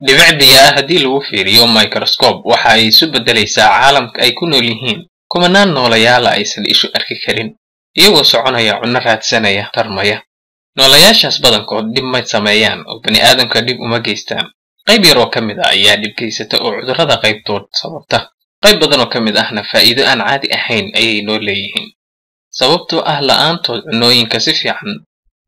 dhibic biyo ah haddii lagu fiiriyo microscope waxa ay isu beddelaysaa caalamka ay ku nool yihiin kumanaan noolayaala aysan ishu arki karin iyagoo soconaya cunno raadsanaya tarmaya. noolayaashaas badankood dhib ma sameeyaan oo bani'aadamka dhib uma geystaan. qayb yar oo ka mid ah ayaa dhib geysata oo cudurrada qaybtood sababta. qayb badan oo ka mid ahna faa'iido aan caadi ahayn ayay noo leeyihiin sababtoo ah la'aantood cunnooyinka si fiican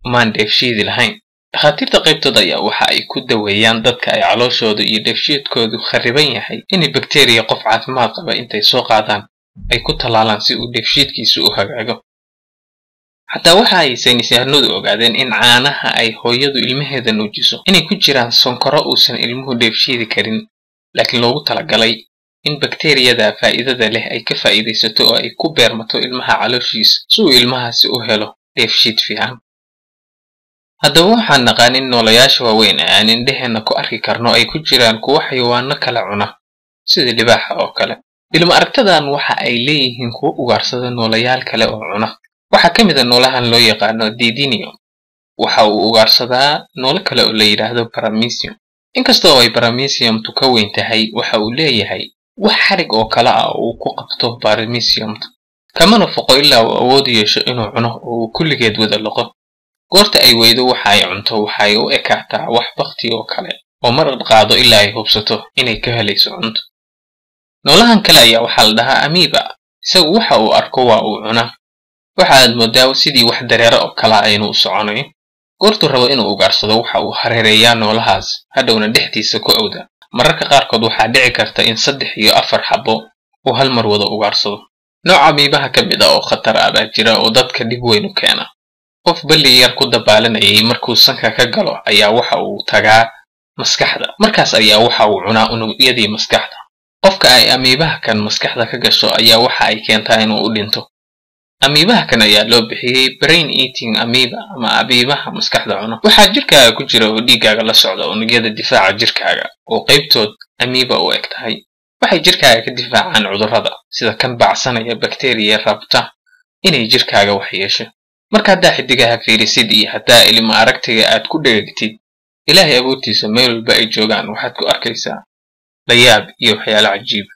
umaan dheefshiidi lahayn. dhakhaatiirta qaybtood ayaa waxa ay ku daweeyaan dadka ay calooshoodu iyo dheefshiidkoodu khariban yahay inay bakteeriya qof caafimaad qaba intay soo qaadaan ay ku tallaalaan si uu dheefshiidkiisu u hagaago. xataa waxa ay saynisyahanadu ogaadeen in caanaha ay hooyadu ilmaheeda nuujiso inay ku jiraan sonkoro uusan ilmuhu dheefshiidi karin laakiin loogu talagalay in bakteeriyada faa'iidada leh ay ka faa'iidaysato oo ay ku beermato ilmaha calooshiisa si uu ilmahaasi u helo dheefshiid fiican. haddaba waxaan naqaan in noolayaasha waaweyn ee aan indhaheenna ku arki karno ay ku jiraan kuwo xayawaano kala cuna sida libaaxa oo kale. ilma aragtadan waxa ay leeyihiin kuwo ugaarsada noolayaal kale oo cuna. waxaa ka mid a noolahan loo yaqaano Didinium. waxa uu ugaarsadaa noole kale oo la yidhaahdo Paramecium. inkastoo ay Parameciumtu ka weyn tahay waxa uu leeyahay wax xarig oo kale ah oo uu ku qabto Parameciumta kamana foqo ilaa uu awood yeesho inuu cuno oo uu kulligeed wada loqo. goorta ay weydo waxa ay cunto waxay u ekaataa wax bakti oo kale oo mar qaado ilaa ay hubsato inay ka helayso cunto. noolahan kale ayaa waxaa la dhahaa Amoeba. isagu waxa uu arko waa uu cunaa. waxa aad moodaa sidii wax dareere oo kale aynu u soconayo. goortuu rabo inuu ugaarsado waxa uu hareereeyaa noolahaas hadhowna dhexdiisa ku awda. mararka qaarkood waxaa dhici karta in 3 iyo 4 xabo uu hal mar wada ugaarsado. nooca Amoebaha ka mid ah oo khatar ah baa jira oo dadka dhib weyn u keena. qof balli yar ku dabaalanayay markuu sanka ka galo ayaa waxa uu tagaa maskaxda. markaas ayaa waxa uu cunaa unugyadii maskaxda. qofka ay Amoebaha kan maskaxda ka gasho ayaa waxa ay keentaa inuu u dhinto. Amoebaha kan ayaa loo bixiyay brain eating amoeba ama Amoebaha maskaxda cuna. waxaa jirkaaga ku jira oo dhiigaaga la socda unugyada difaaca jirkaaga oo qaybtood Amoeba u eg tahay. waxay jirkaaga ka difaacaan cudurrada sida kan bacsanaya bakteeriya rabta inay jirkaaga wax yeesho. marka haddaa xidigaha fiirisid iyo haddaa ilma aragtiga aad ku dheegtid ilaahay abuurtiisa meel walba ay joogaan waxaad ku arkaysaa layaab iyo waxyaalo cajiib.